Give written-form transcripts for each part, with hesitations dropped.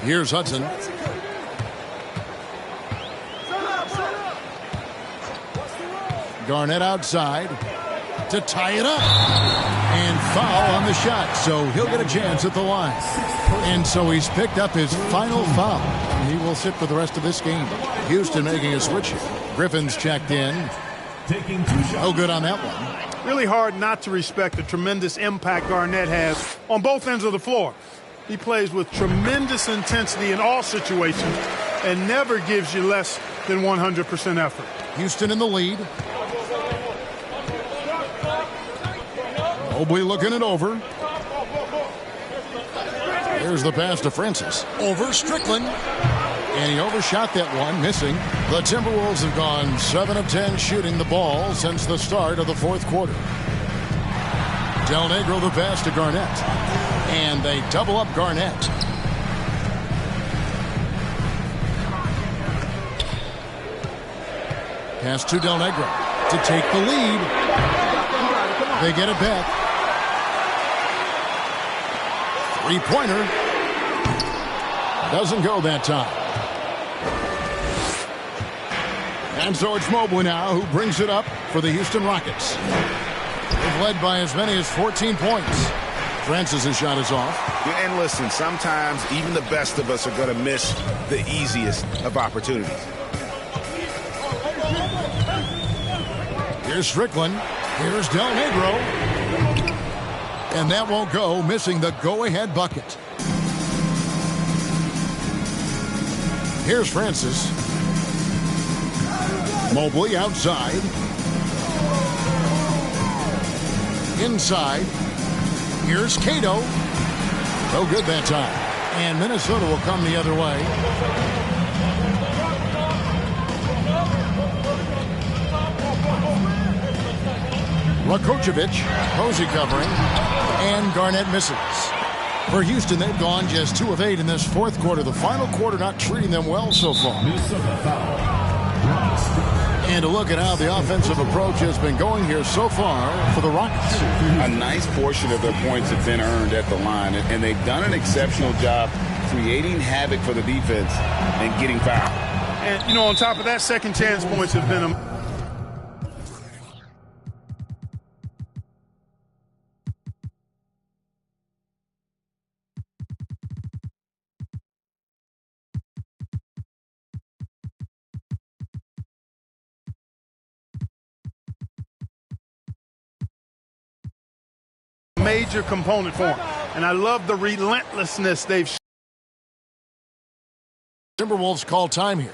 Here's Hudson. Garnett outside to tie it up. And foul on the shot, so he'll get a chance at the line. And so he's picked up his final foul. He will sit for the rest of this game. Houston making a switch here. Griffin's checked in. No good on that one. Really hard not to respect the tremendous impact Garnett has on both ends of the floor. He plays with tremendous intensity in all situations and never gives you less than 100% effort. Houston in the lead. Mobley looking it over. There's the pass to Francis. Over Strickland. And he overshot that one, missing. The Timberwolves have gone 7 of 10 shooting the ball since the start of the fourth quarter. Del Negro the pass to Garnett. And they double up Garnett. Pass to Del Negro to take the lead. They get it back. Three-pointer. Doesn't go that time. And so it's Mobley now who brings it up for the Houston Rockets. They've led by as many as 14 points. Francis' shot is off. And listen, sometimes even the best of us are going to miss the easiest of opportunities. Here's Strickland. Here's Del Negro. And that won't go, missing the go-ahead bucket. Here's Francis. Mobley outside. Inside. Here's Cato. No good that time. And Minnesota will come the other way. Rakocevic, Posey covering, and Garnett misses. For Houston, they've gone just 2 of 8 in this fourth quarter. The final quarter not treating them well so far. And to look at how the offensive approach has been going here so far for the Rockets. A nice portion of their points have been earned at the line, and they've done an exceptional job creating havoc for the defense and getting fouled. And, you know, on top of that, second chance points have been major component for him. And I love the relentlessness they've shown. Timberwolves call time here.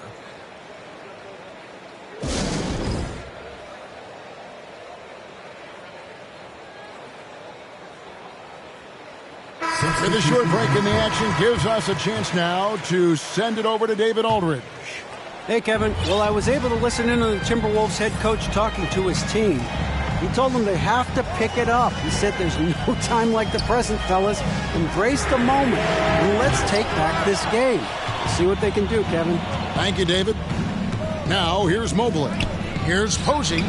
And the short break in the action gives us a chance now to send it over to David Aldridge. Hey, Kevin. Well, I was able to listen in on the Timberwolves head coach talking to his team. He told them they have to pick it up. He said there's no time like the present, fellas. Embrace the moment, and let's take back this game. See what they can do, Kevin. Thank you, David. Now, here's Mobley. Here's Posey.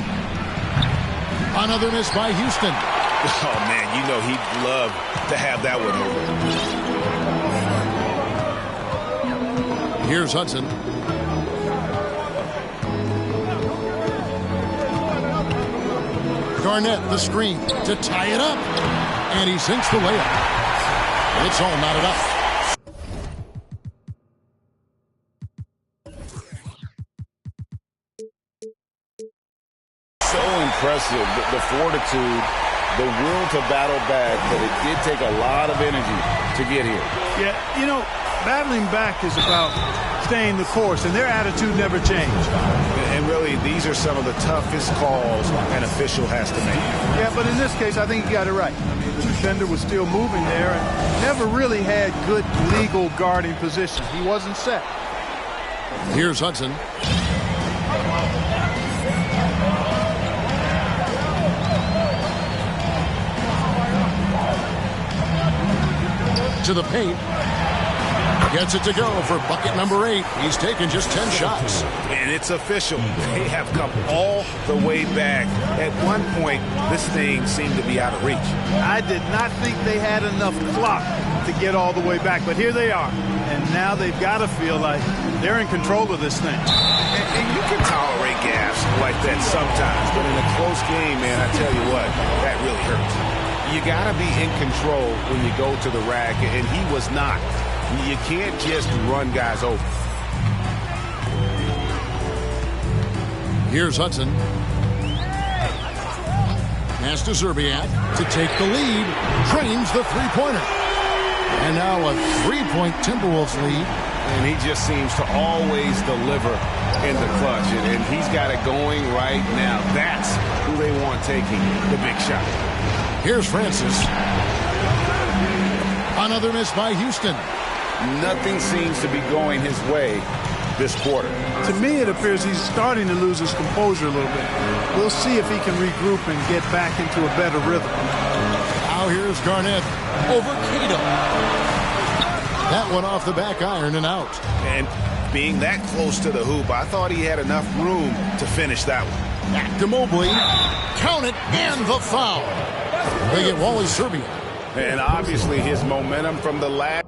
Another miss by Houston. Oh, man, you know he'd love to have that one over. Here's Hudson. Garnett, the screen to tie it up. And he sinks the layup. It's all knotted up. So impressive, the fortitude, the will to battle back, but it did take a lot of energy to get here. Yeah, you know, battling back is about staying the course, and their attitude never changed. And really, these are some of the toughest calls an official has to make. Yeah, but in this case, I think he got it right. The defender was still moving there and never really had good legal guarding position. He wasn't set. Here's Hudson. To the paint. Gets it to go for bucket number 8. He's taken just 10 shots. And it's official. They have come all the way back. At one point, this thing seemed to be out of reach. I did not think they had enough clock to get all the way back, but here they are. And now they've got to feel like they're in control of this thing. And you can tolerate gas like that sometimes, but in a close game, man, I tell you what, that really hurts. You got to be in control when you go to the rack, and he was not. You can't just run guys over. Here's Hudson. Pass to Zerbiak to take the lead. Trains the three-pointer. And now a 3-point Timberwolves lead. And he just seems to always deliver in the clutch. And he's got it going right now. That's who they want taking the big shot. Here's Francis. Another miss by Houston. Nothing seems to be going his way this quarter. To me, it appears he's starting to lose his composure a little bit. We'll see if he can regroup and get back into a better rhythm. Now here's Garnett over Cato. That one off the back iron and out. And being that close to the hoop, I thought he had enough room to finish that one. Back to Mobley. Count it, and the foul. They get Wally Serbia. And obviously his momentum from the last.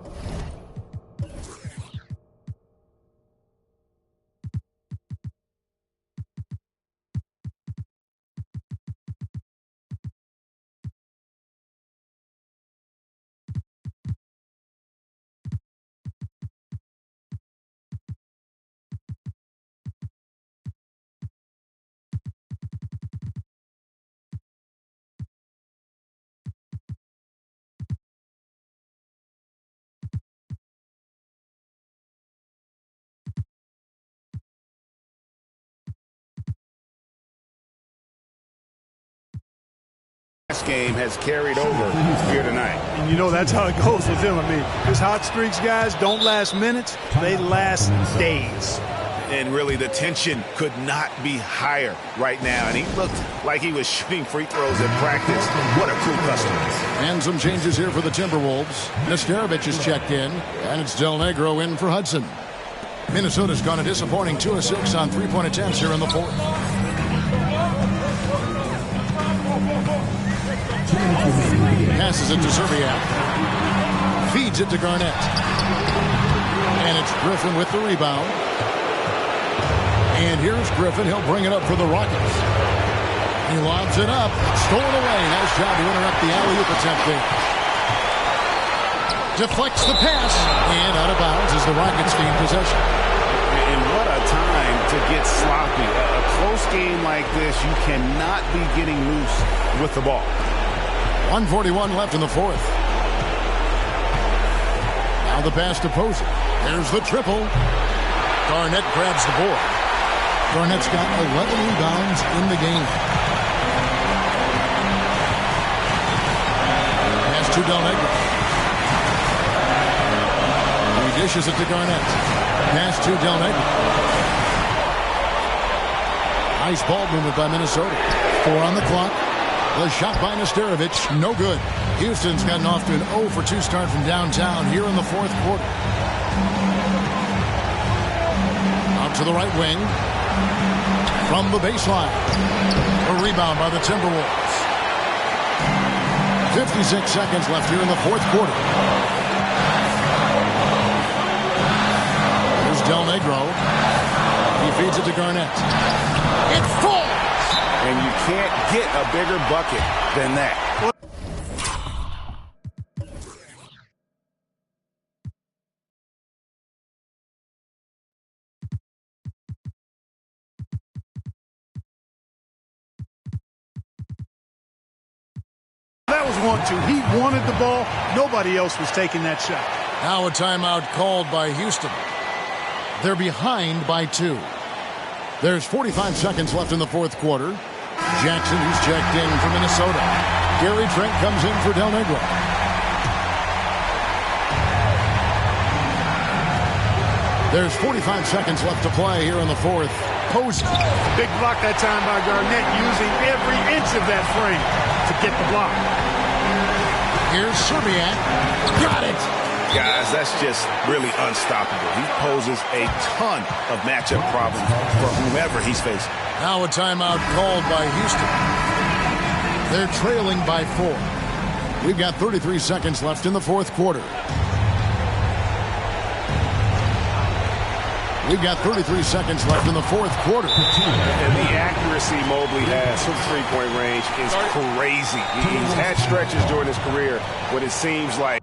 Game has carried over here tonight. And you know that's how it goes with him. I mean, his hot streaks, guys, don't last minutes. They last days. And really, the tension could not be higher right now. And he looked like he was shooting free throws at practice. What a cool customer. And some changes here for the Timberwolves. Nesterovic is checked in, and it's Del Negro in for Hudson. Minnesota's gone a disappointing 2 of 6 on three-point attempts here in the fourth. Passes it to Zerbiak. Feeds it to Garnett. And it's Griffin with the rebound. And here's Griffin. He'll bring it up for the Rockets. He lobs it up. Stolen away. Nice job to interrupt the alley-oop attempt there. Deflects the pass. And out of bounds as the Rockets gain possession. And what a time to get sloppy. A close game like this, you cannot be getting loose with the ball. 1:41 left in the fourth. Now the pass to Posey. There's the triple. Garnett grabs the board. Garnett's got 11 rebounds in the game. Pass to Del Negro. He dishes it to Garnett. Pass to Del Negro. Nice ball movement by Minnesota. 4 on the clock. The shot by Nesterovic, no good. Houston's gotten off to an 0 for 2 start from downtown here in the fourth quarter. Out to the right wing. From the baseline. A rebound by the Timberwolves. 56 seconds left here in the fourth quarter. Here's Del Negro. He feeds it to Garnett. It falls! And you can't get a bigger bucket than that. That was 1-2. He wanted the ball. Nobody else was taking that shot. Now a timeout called by Houston. They're behind by 2. There's 45 seconds left in the fourth quarter. Jackson, who's checked in for Minnesota. Gary Trent comes in for Del Negro. There's 45 seconds left to play here in the fourth. Posey. Big block that time by Garnett, using every inch of that frame to get the block. Here's Zerbiak. Got it. Guys, that's just really unstoppable. He poses a ton of matchup problems for whomever he's facing. Now a timeout called by Houston. They're trailing by 4. We've got 33 seconds left in the fourth quarter. We've got 33 seconds left in the fourth quarter. And the accuracy Mobley has from three-point range is crazy. He's had stretches during his career when it seems like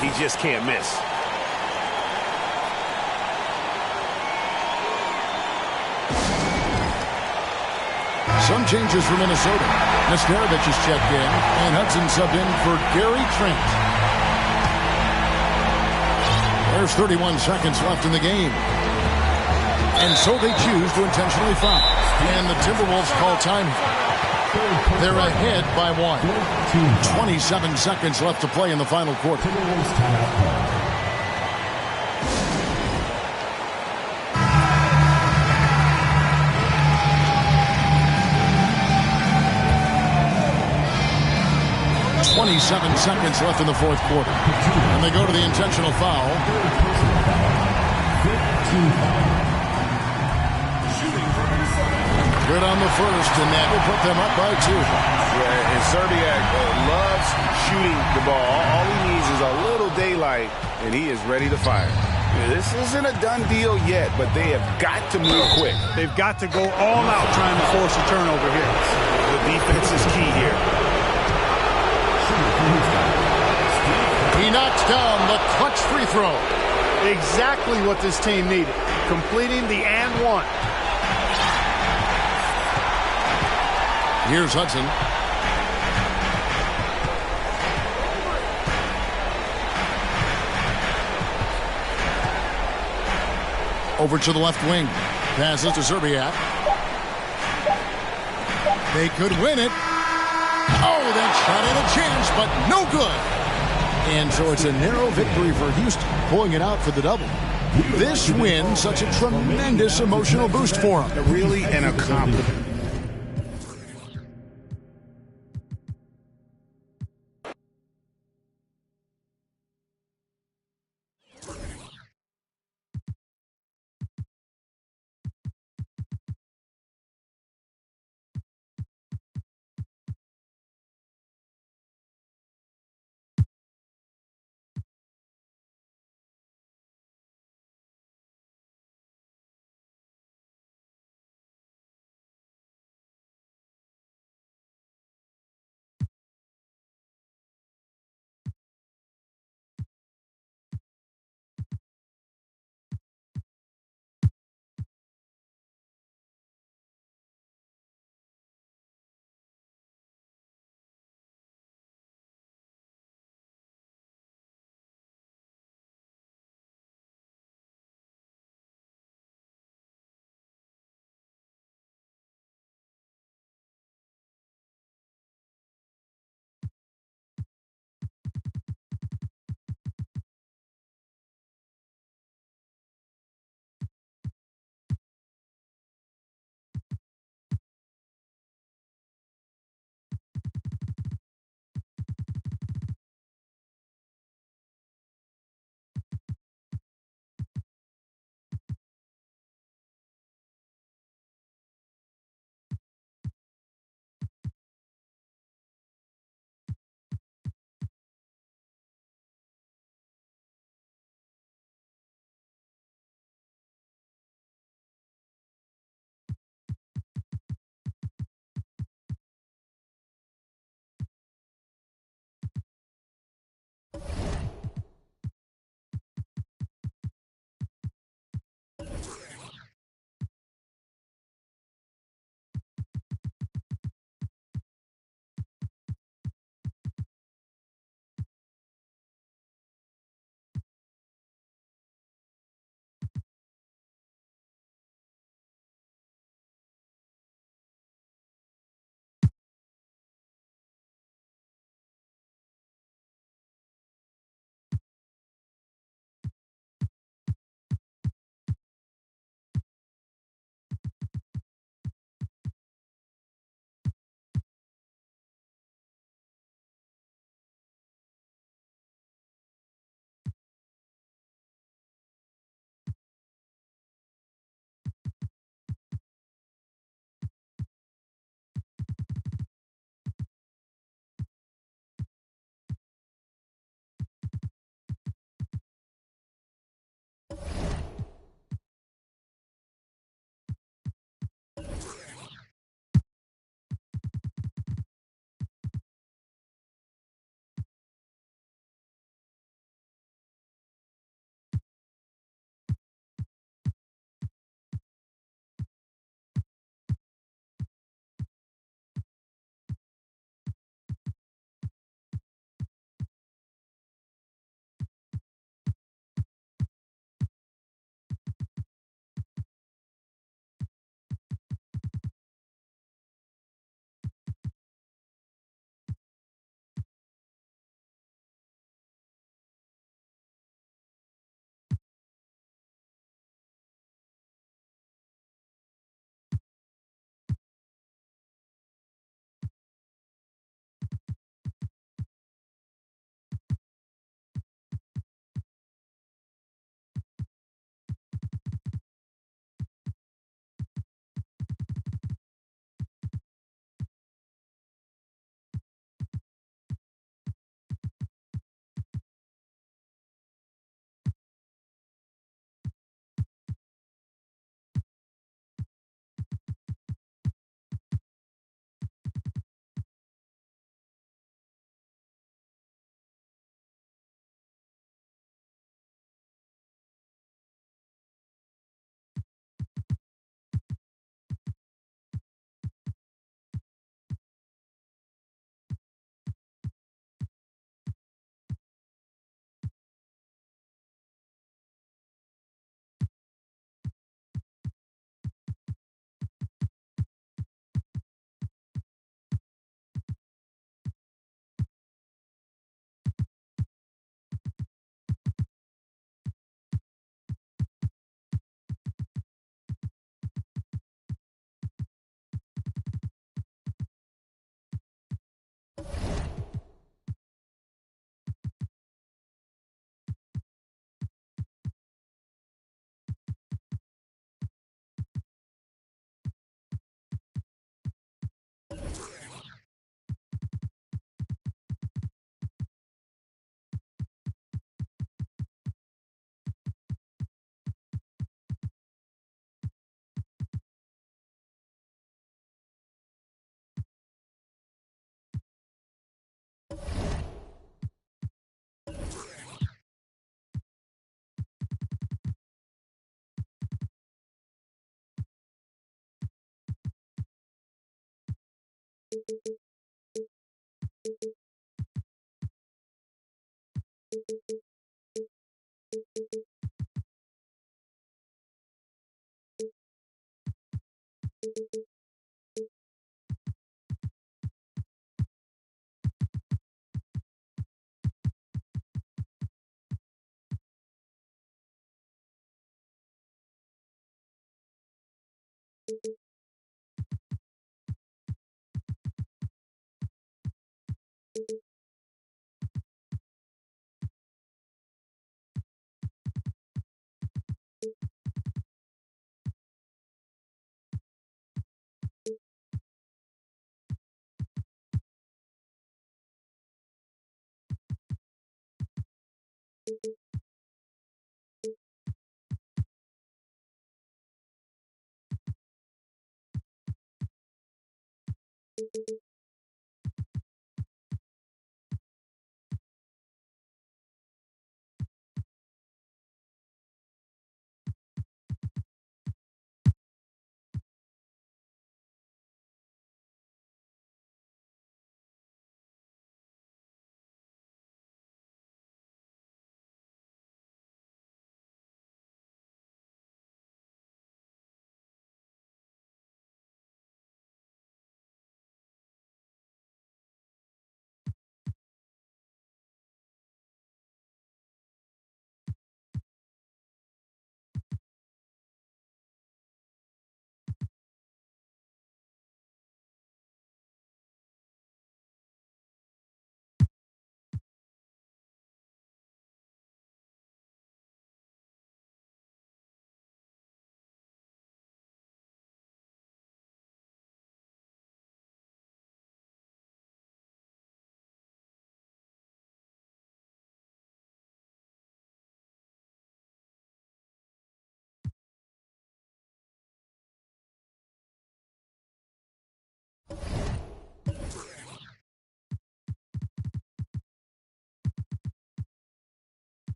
he just can't miss. Some changes for Minnesota. Nesterovic is checked in, and Hudson subbed in for Gary Trent. There's 31 seconds left in the game. And so they choose to intentionally foul. And the Timberwolves call time. They're ahead by 1. 27 seconds left to play in the final quarter. 27 seconds left in the fourth quarter. And they go to the intentional foul. Good on the first, and that will put them up by 2. Yeah, and Zerbiak loves shooting the ball. All he needs is a little daylight, and he is ready to fire. This isn't a done deal yet, but they have got to move quick. They've got to go all out trying to force a turnover here. The defense is key here. He knocks down the clutch free throw. Exactly what this team needed. Completing the and one. Here's Hudson. Over to the left wing. Passes to Zerbiak. They could win it. Oh, that shot had a chance, but no good. And so it's a narrow victory for Houston, pulling it out for the double. This win, such a tremendous emotional boost for them. Really an accomplishment.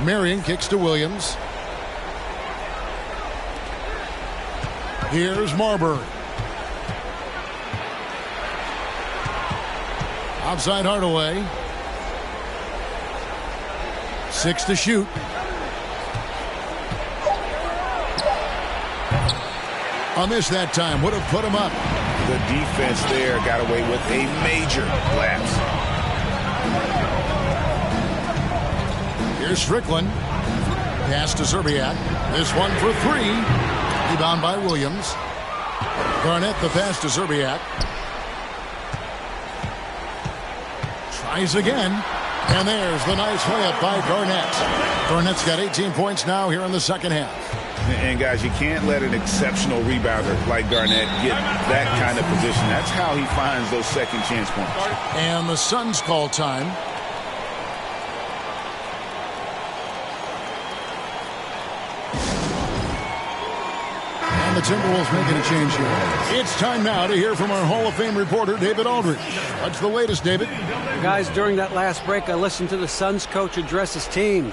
Marion kicks to Williams. Here's Marbury. Outside Hardaway. 6 to shoot. A miss that time. Would have put him up. The defense there got away with a major lapse. Here's Strickland. Pass to Zerbiak. This one for 3. Rebound by Williams. Garnett the pass to Zerbiak. Tries again. And there's the nice layup by Garnett. Garnett's got 18 points now here in the second half. And, guys, you can't let an exceptional rebounder like Garnett get that kind of position. That's how he finds those second chance points. And the Suns call time. And the Timberwolves making a change here. It's time now to hear from our Hall of Fame reporter, David Aldridge. What's the latest, David? Guys, during that last break, I listened to the Suns coach address his team.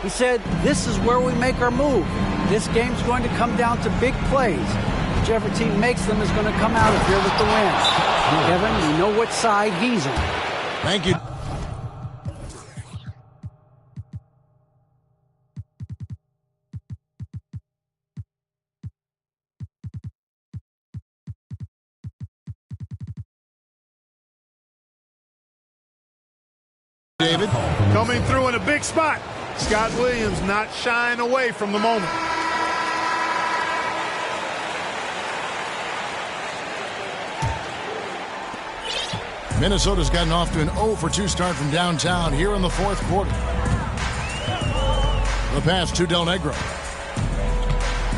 He said, this is where we make our move. This game's going to come down to big plays. Whichever team makes them is going to come out of here with the win. Kevin, we know what side he's on. Thank you. David. Coming through in a big spot. Scott Williams not shying away from the moment. Minnesota's gotten off to an 0-for-2 start from downtown here in the fourth quarter. The pass to Del Negro.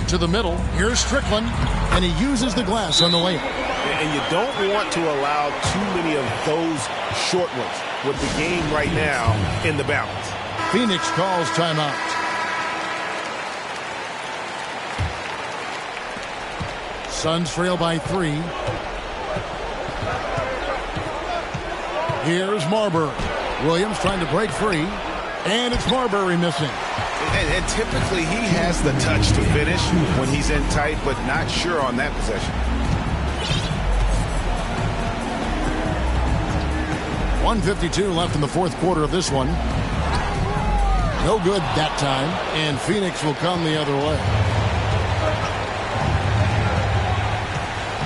To the middle. Here's Strickland, and he uses the glass on the layup. And you don't want to allow too many of those short ones with the game right now in the balance. Phoenix calls timeout. Suns trail by 3. Here's Marbury. Williams trying to break free, and it's Marbury missing. And typically he has the touch to finish when he's in tight, but not sure on that possession. 1:52 left in the fourth quarter of this one. No good that time, and Phoenix will come the other way.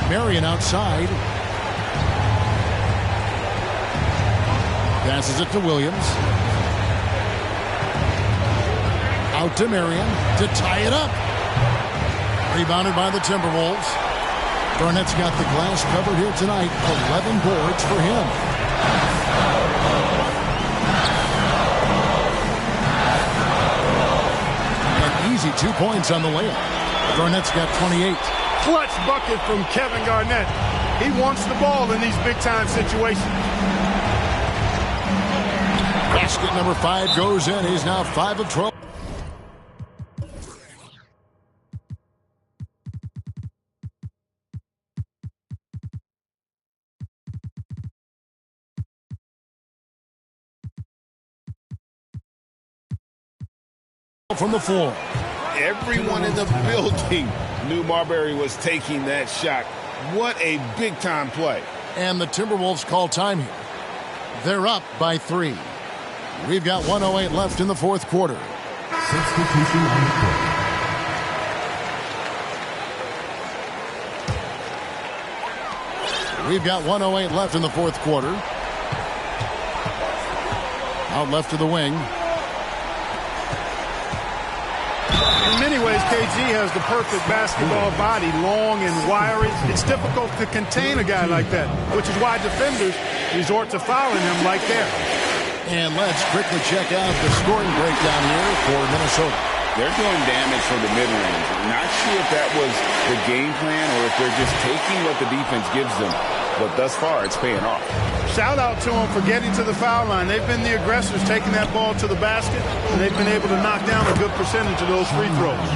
Marion outside. Passes it to Williams. Out to Marion to tie it up. Rebounded by the Timberwolves. Garnett's got the glass covered here tonight. 11 boards for him. An easy 2 points on the layup. Garnett's got 28. Clutch bucket from Kevin Garnett. He wants the ball in these big-time situations. Basket number 5 goes in. He's now 5 of 12. From the floor. Everyone in the building knew Marbury was taking that shot. What a big-time play. And the Timberwolves call time here. They're up by 3. We've got 1:08 left in the fourth quarter. Substitution on the court. We've got 1:08 left in the fourth quarter. Out left to the wing. In many ways, KG has the perfect basketball body, long and wiry. It's difficult to contain a guy like that, which is why defenders resort to fouling him like that. And let's quickly check out the scoring breakdown here for Minnesota. They're doing damage from the mid-range. Not sure if that was the game plan or if they're just taking what the defense gives them. But thus far, it's paying off. Shout out to them for getting to the foul line. They've been the aggressors, taking that ball to the basket, and they've been able to knock down a good percentage of those free throws.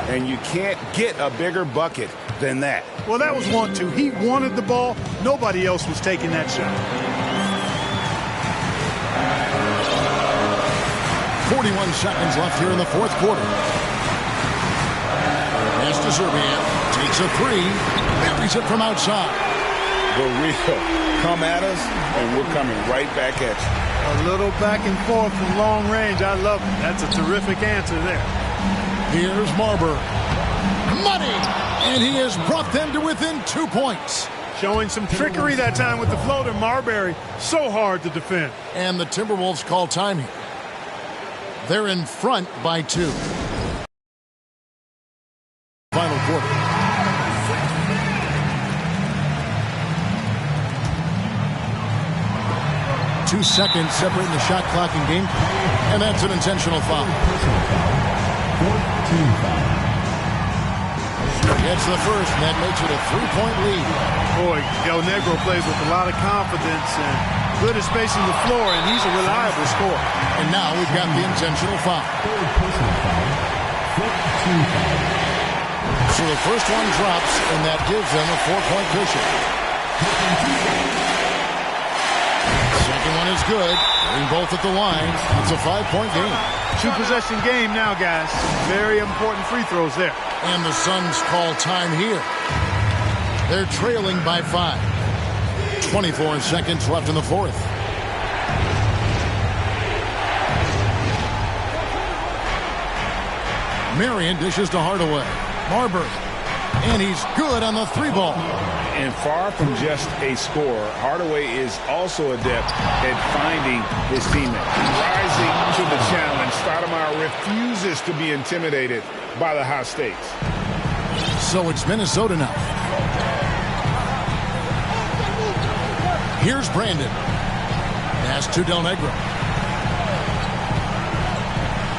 And you can't get a bigger bucket than that. Well, that was 1-2. He wanted the ball. Nobody else was taking that shot. 41 seconds left here in the fourth quarter. Pass to Serbian. Takes a 3. Buries it from outside. The real come at us, and we're coming right back at you. A little back and forth from long range. I love it. That's a terrific answer there. Here's Marbury. Money! And he has brought them to within 2 points. Showing some trickery that time with the floater. Marbury, so hard to defend. And the Timberwolves call time here. They're in front by 2. Final quarter. 2 seconds separating the shot clock and game clock. And that's an intentional foul. Gets the first, and that makes it a 3-point lead. Boy, Del Negro plays with a lot of confidence and good at spacing the floor, and he's a reliable scorer. And now we've got the intentional foul. So the first one drops, and that gives them a 4-point cushion. Second one is good. Getting both at the line. It's a 5-point game. 2-possession game now, guys. Very important free throws there. And the Suns call time here. They're trailing by 5. 24 seconds left in the fourth. Marion dishes to Hardaway. Marbury. And he's good on the 3-ball. And far from just a scorer, Hardaway is also adept at finding his teammate. Rising to the challenge, Stoudemire refuses to be intimidated by the high stakes. So it's Minnesota now. Here's Brandon. Pass to Del Negro.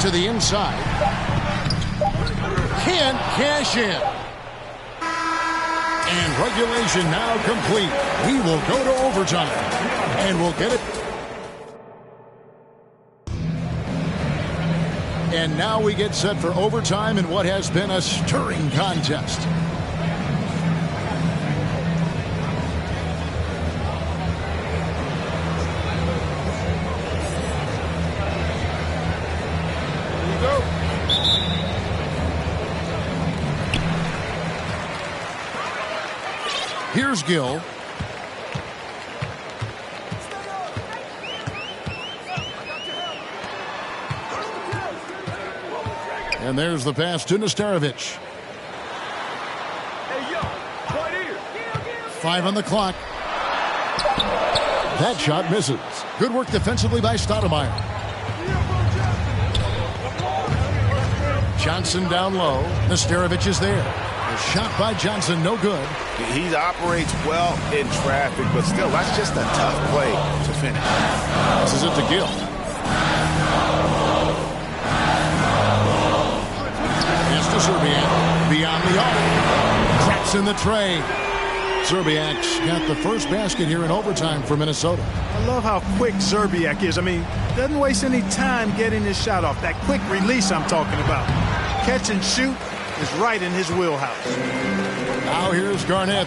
To the inside. Can't cash in. And regulation now complete. We will go to overtime. And we'll get it. And now we get set for overtime in what has been a stirring contest. Here's Gill. And there's the pass to Nesterovic. 5 on the clock. That shot misses. Good work defensively by Stoudemire. Johnson down low. Nesterovic is there. A shot by Johnson, no good. He operates well in traffic, but still, that's just a tough play to finish. This is it to Gill. Pass to Serbiak. Beyond the arc. Traps in the tray. Serbiak's got the first basket here in overtime for Minnesota. I love how quick Serbiak is. I mean, doesn't waste any time getting his shot off. That quick release I'm talking about. Catch and shoot is right in his wheelhouse. Now here's Garnett.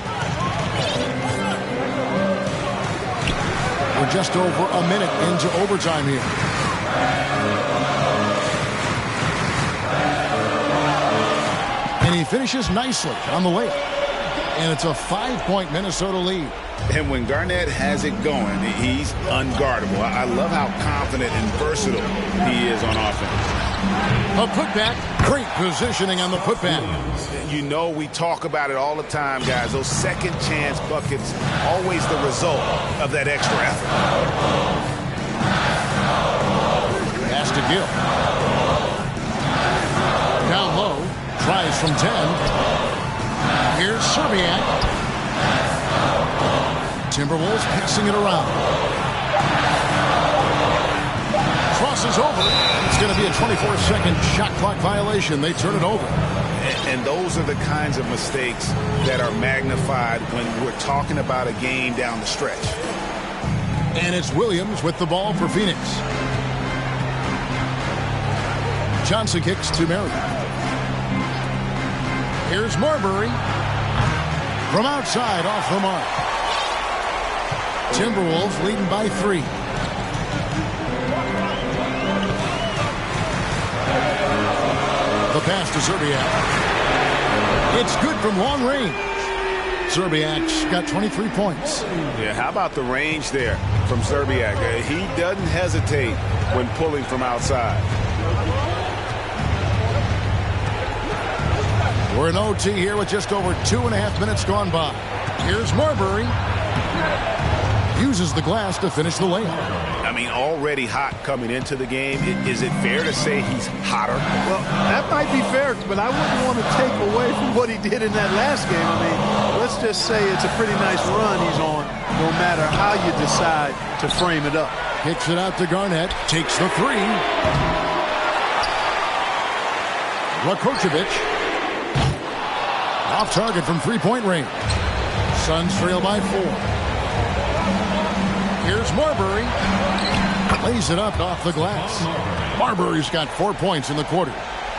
We're just over a minute into overtime here. And he finishes nicely on the layup. And it's a 5-point Minnesota lead. And when Garnett has it going, he's unguardable. I love how confident and versatile he is on offense. A putback. Great positioning on the putback. You know, we talk about it all the time, guys. Those second chance buckets, always the result of that extra effort. Pass to Gill. Down low. Tries from 10. Here's Serbiak. Timberwolves passing it around. Crosses over. It's going to be a 24-second shot clock violation. They turn it over. And those are the kinds of mistakes that are magnified when we're talking about a game down the stretch. And it's Williams with the ball for Phoenix. Johnson kicks to Murray. Here's Marbury. From outside, off the mark. Timberwolves leading by 3. The pass to Serbiak. It's good from long range. Serbiak's got 23 points. Yeah, how about the range there from Serbiak? He doesn't hesitate when pulling from outside. We're in OT here with just over 2.5 minutes gone by. Here's Marbury. Uses the glass to finish the layup. I mean, already hot coming into the game. Is it fair to say he's hotter? Well, that might be fair, but I wouldn't want to take away from what he did in that last game. I mean, let's just say it's a pretty nice run he's on, no matter how you decide to frame it up. Kicks it out to Garnett. Takes the 3. Rakocevic. Off target from 3-point range. Suns trail by 4. Here's Marbury. Lays it up off the glass. Marbury's got 4 points in the quarter.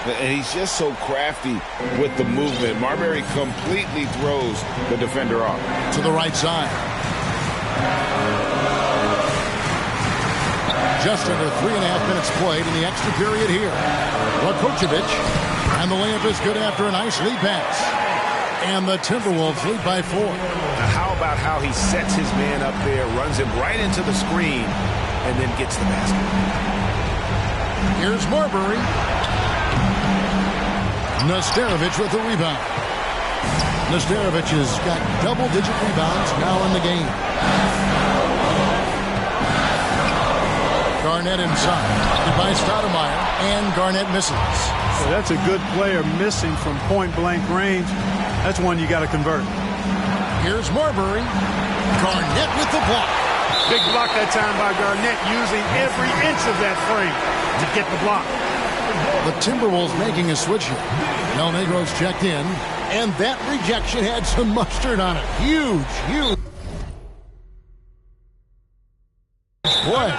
And he's just so crafty with the movement. Marbury completely throws the defender off. To the right side. Just under 3.5 minutes played in the extra period here. Rakocevic. And the layup is good after a nice lead pass. And the Timberwolves lead by 4. Now, how about how he sets his man up there, runs him right into the screen, and then gets the basket. Here's Marbury. Nesterovic with the rebound. Nesterovic has got double-digit rebounds now in the game. Garnett inside. By Stoudemire, and Garnett misses. So that's a good player missing from point-blank range. That's one you got to convert. Here's Marbury. Garnett with the block. Big block that time by Garnett, using every inch of that frame to get the block. The Timberwolves making a switch here. El Negro's checked in, and that rejection had some mustard on it. Huge, huge play.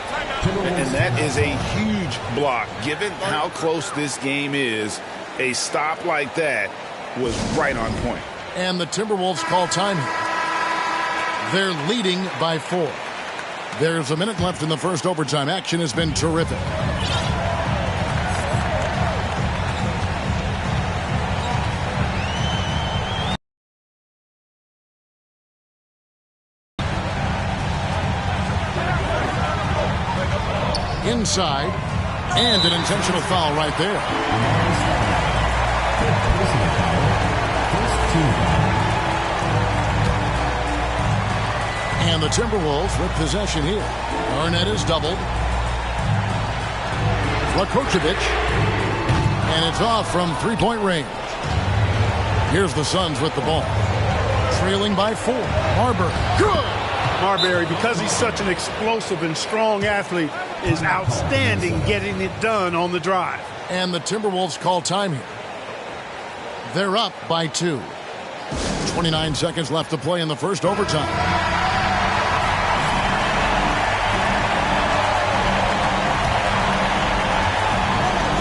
And that is a huge block. Given how close this game is, a stop like that was right on point. And the Timberwolves call time here. They're leading by 4. There's a minute left in the first overtime. Action has been terrific. Inside, and an intentional foul right there. And the Timberwolves with possession here. Garnett is doubled. Lakocevic, and it's off from three-point range. Here's the Suns with the ball. Trailing by 4. Marbury, good! Marbury, because he's such an explosive and strong athlete, is outstanding getting it done on the drive. And the Timberwolves call time here. They're up by 2. 29 seconds left to play in the first overtime.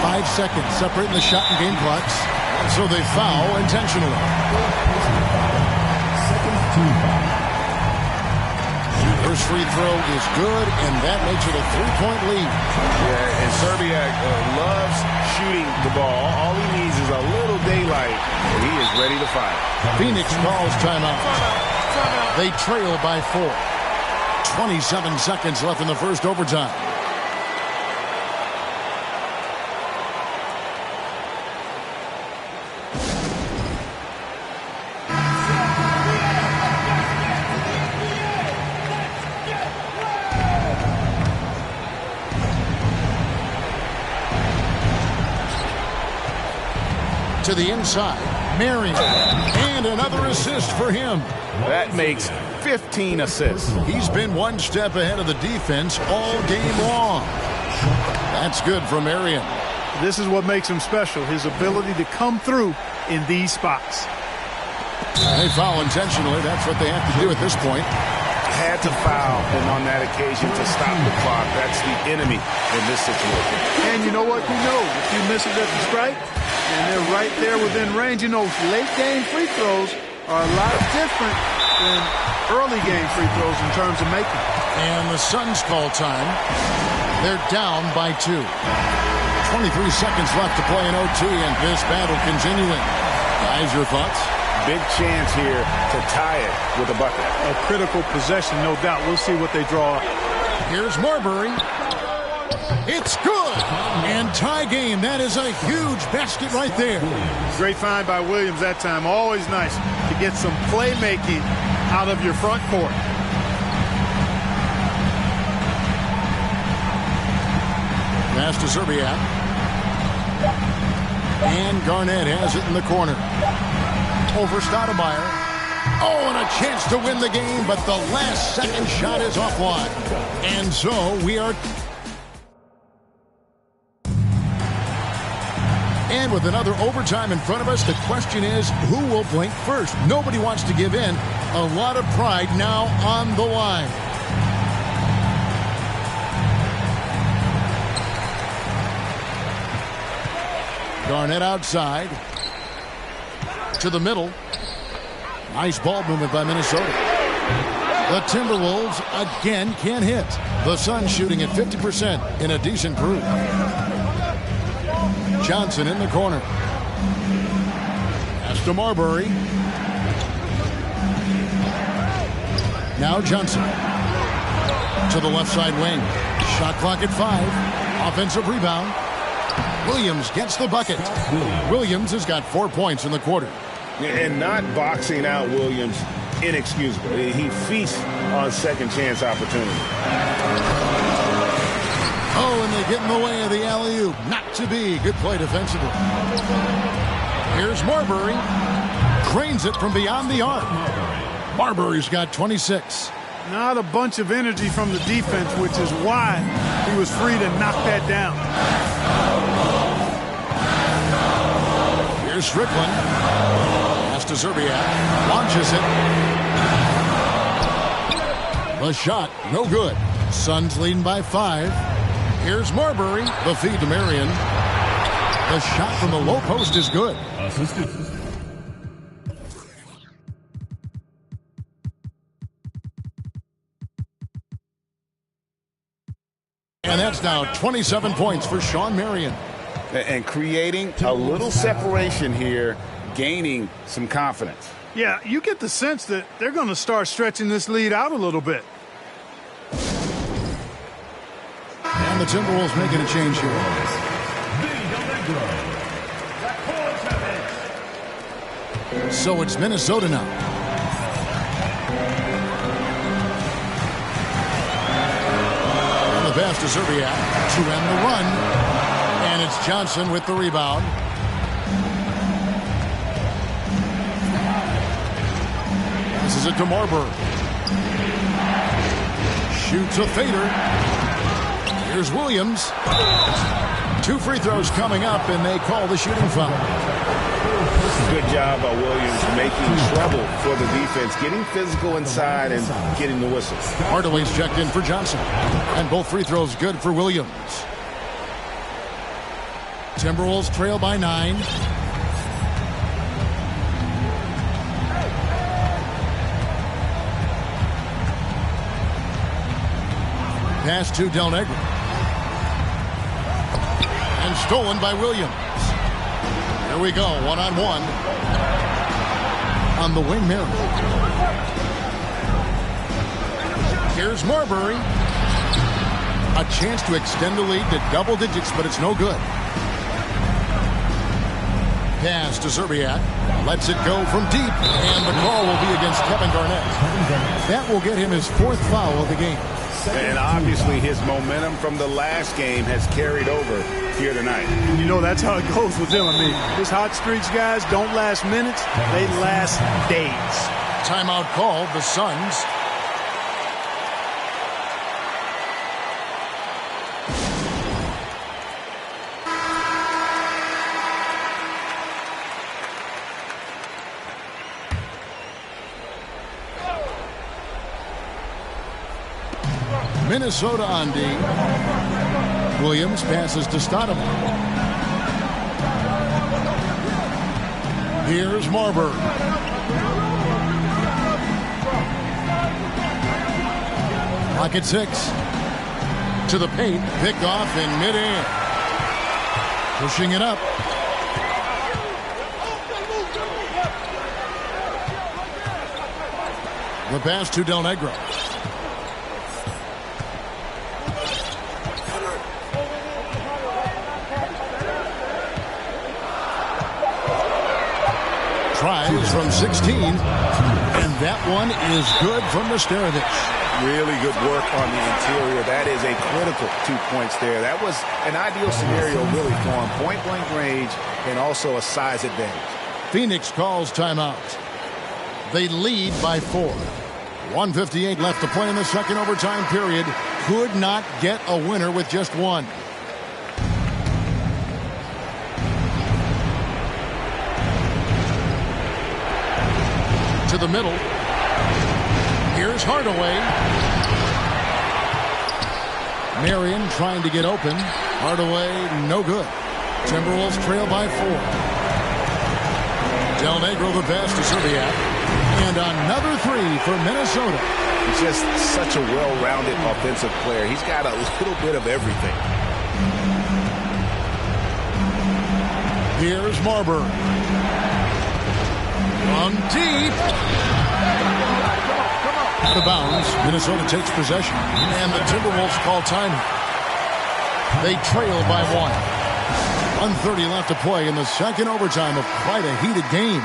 5 seconds separating the shot and game clocks. So they foul intentionally. First free throw is good, and that makes it a 3-point lead. Yeah, and Serbiak loves shooting the ball. All he needs is a little daylight, and he is ready to fight. Phoenix calls timeout. They trail by 4. 27 seconds left in the first overtime. To the inside, Marion, and another assist for him. That makes 15 assists. He's been one step ahead of the defense all game long. That's good for Marion. This is what makes him special, his ability to come through in these spots. They foul intentionally. That's what they have to do at this point. Had to foul, and on that occasion to stop the clock. That's the enemy in this situation. And you know what? You know, if you miss it at the strike, and they're right there within range. You know, late game free throws are a lot different than early game free throws in terms of making. And the Suns call time. They're down by 2. 23 seconds left to play in OT, and this battle continuing. Guys, your thoughts? Big chance here to tie it with a bucket. A critical possession, no doubt. We'll see what they draw up. Here's Marbury. It's good. And tie game. That is a huge basket right there. Great find by Williams that time. Always nice to get some playmaking out of your front court. Pass to Serbiak. And Garnett has it in the corner. Over Stoudemire. Oh, and a chance to win the game, but the last second shot is offline. And so we are... And with another overtime in front of us, the question is, who will blink first? Nobody wants to give in. A lot of pride now on the line. Garnett outside. To the middle. Nice ball movement by Minnesota. The Timberwolves again can't hit. The Suns shooting at 50% in a decent group. Johnson in the corner. Pass to Marbury. Now Johnson. To the left side wing. Shot clock at 5. Offensive rebound. Williams gets the bucket. Williams has got 4 points in the quarter. And not boxing out Williams, inexcusable. He feasts on second chance opportunity. Oh, and they get in the way of the alley-oop. Not to be. Good play defensively. Here's Marbury. Cranes it from beyond the arc. Marbury's got 26. Not a bunch of energy from the defense, which is why he was free to knock that down. Here's Strickland. Pass to Zerbiak. Launches it. The shot, no good. Suns leading by 5. Here's Marbury. The feed to Marion. The shot from the low post is good. And that's now 27 points for Shawn Marion. And creating a little separation here, gaining some confidence. Yeah, you get the sense that they're going to start stretching this lead out a little bit. And the Timberwolves making a change here. So it's Minnesota now. And the pass to Zerbiak to end the run. And it's Johnson with the rebound. Passes it to Marbury. Shoots a fader. Here's Williams. 2 free throws coming up, and they call the shooting foul. Good job by Williams making trouble for the defense, getting physical inside and getting the whistle. Hardaway's checked in for Johnson. And both free throws good for Williams. Timberwolves trail by 9. Pass to Del Negro. And stolen by Williams. Here we go, one-on-one. On the wing, Marion. Here's Marbury. A chance to extend the lead to double digits, but it's no good. Pass to Zerbiak. Lets it go from deep. And the call will be against Kevin Garnett. That will get him his 4th foul of the game. And obviously his momentum from the last game has carried over here tonight. And you know that's how it goes with him. I mean, his hot streaks, guys, don't last minutes. They last days. Timeout called, the Suns. Minnesota on D. Williams passes to Stoudemire. Here's Marbury. Clock at 6. To the paint. Picked off in midair. Pushing it up. The pass to Del Negro. Tries from 16, and that one is good from Nastarovich. Really good work on the interior. That is a critical 2 points there. That was an ideal scenario really for him. Point-blank range and also a size advantage. Phoenix calls timeout. They lead by 4. 1:58 left to play in the second overtime period. Could not get a winner with just one. To the middle. Here's Hardaway. Marion trying to get open. Hardaway, no good. Timberwolves trail by 4. Del Negro the pass to Zerbiak. And another 3 for Minnesota. He's just such a well-rounded offensive player. He's got a little bit of everything. Here's Marbury. From deep. Out of bounds. Minnesota takes possession. And the Timberwolves call timeout. They trail by 1. 1:30 left to play in the second overtime of quite a heated game.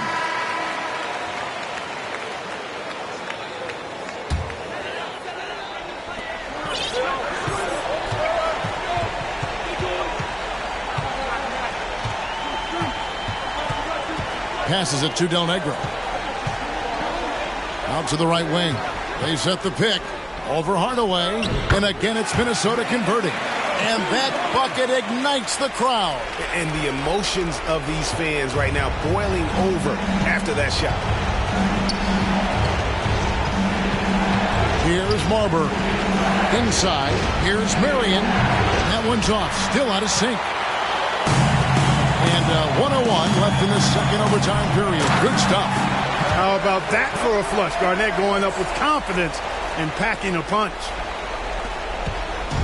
Passes it to Del Negro. Out to the right wing. They set the pick over Hardaway, and again it's Minnesota converting. And that bucket ignites the crowd. And the emotions of these fans right now boiling over after that shot. Here's Marbury. Inside, here's Marion. That one's off, still out of sync. And 101 left in the second overtime period. Good stuff. How about that for a flush? Garnett going up with confidence and packing a punch.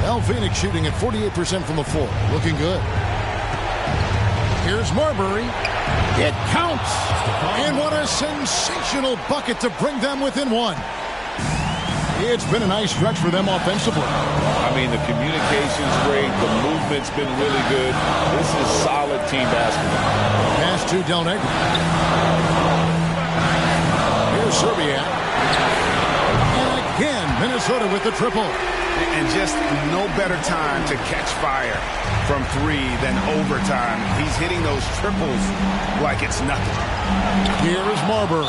Well, Phoenix shooting at 48% from the floor. Looking good. Here's Marbury. It counts. And what a sensational bucket to bring them within one. It's been a nice stretch for them offensively. I mean, the communication's great. The movement's been really good. This is solid team basketball. Pass to Del Negro. Here's Serbia. And again, Minnesota with the triple. And just no better time to catch fire from three than overtime. He's hitting those triples like it's nothing. Here's Marbury.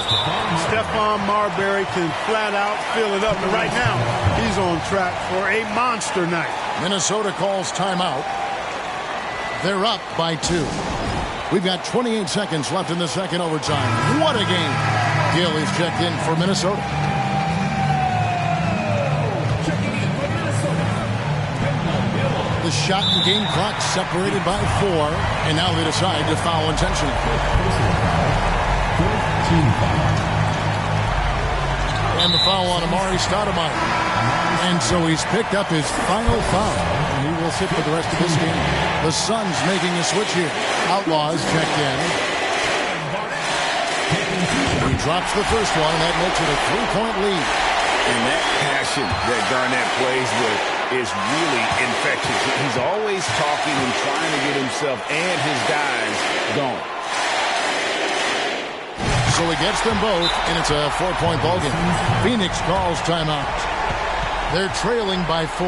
Stephon Marbury can flat out fill it up. And right now, he's on track for a monster night. Minnesota calls timeout. They're up by 2. We've got 28 seconds left in the second overtime. What a game. Gill is checked in for Minnesota. The shot and game clock separated by 4, and now they decide to foul intentionally. And the foul on Amari Stoudemire. And so he's picked up his final foul. And he will sit for the rest of this game. The Suns making a switch here. Outlaws checked in. He drops the first one, and that makes it a 3-point lead. And that passion that Garnett plays with is really infectious. He's always talking and trying to get himself and his guys going. So he gets them both, and it's a 4-point ballgame. Phoenix calls timeout. They're trailing by 4.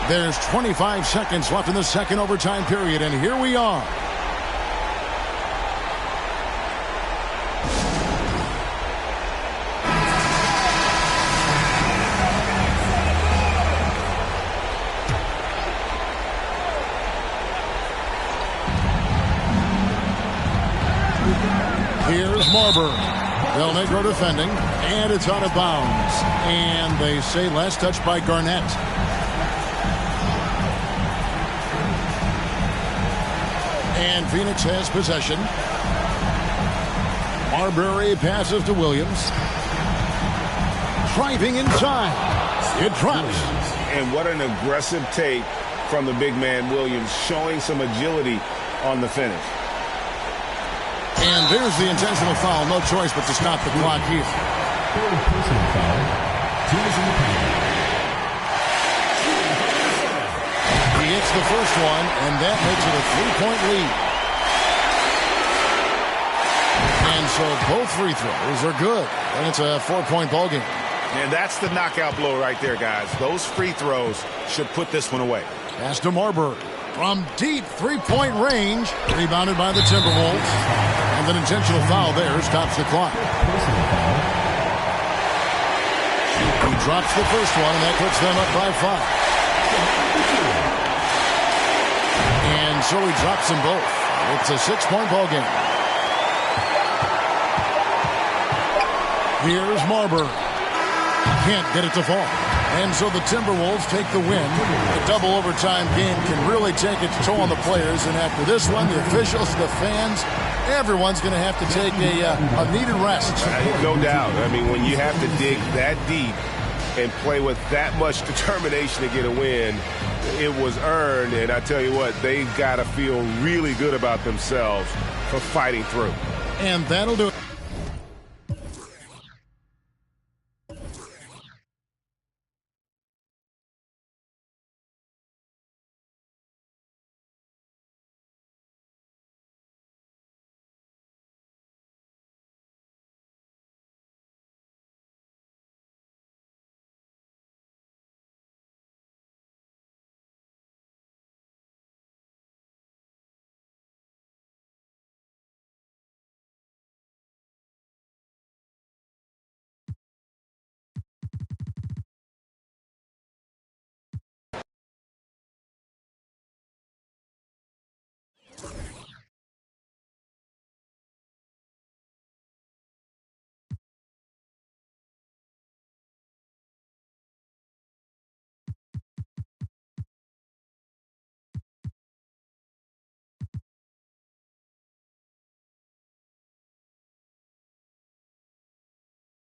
There's 25 seconds left in the second overtime period, and here we are. Here's Marbury. Del Negro defending, and it's out of bounds. And they say last touch by Garnett. And Phoenix has possession. Marbury passes to Williams. Driving inside. It drops. And what an aggressive take from the big man Williams, showing some agility on the finish. And there's the intentional foul. No choice but to stop the clock here. Personal foul. Teams in the penalty. He hits the first one, and that makes it a 3-point lead. And so both free throws are good. And it's a 4-point ballgame. And that's the knockout blow right there, guys. Those free throws should put this one away. Pass to Marbury. From deep 3-point range. Rebounded by the Timberwolves. And an intentional foul there stops the clock. He drops the first one, and that puts them up by 5. And so he drops them both. It's a 6-point ballgame. Here's Marbury. Can't get it to fall. And so the Timberwolves take the win. A double overtime game can really take its toll on the players. And after this one, the officials, the fans, everyone's going to have to take a needed rest. No doubt. I mean, when you have to dig that deep and play with that much determination to get a win, it was earned. And I tell you what, they've got to feel really good about themselves for fighting through. And that'll do it.